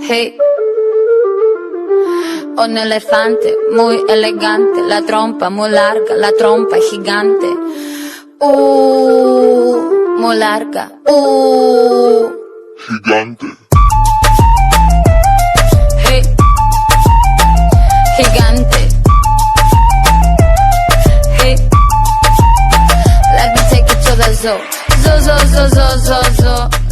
Hey. Un elefante muy elegante, la trompa muy larga, la trompa gigante. Muy larga. Gigante. Hey. Gigante. Hey. Let me take you to the zoo. Zoo, zoo, zoo, zoo, zoo, zoo.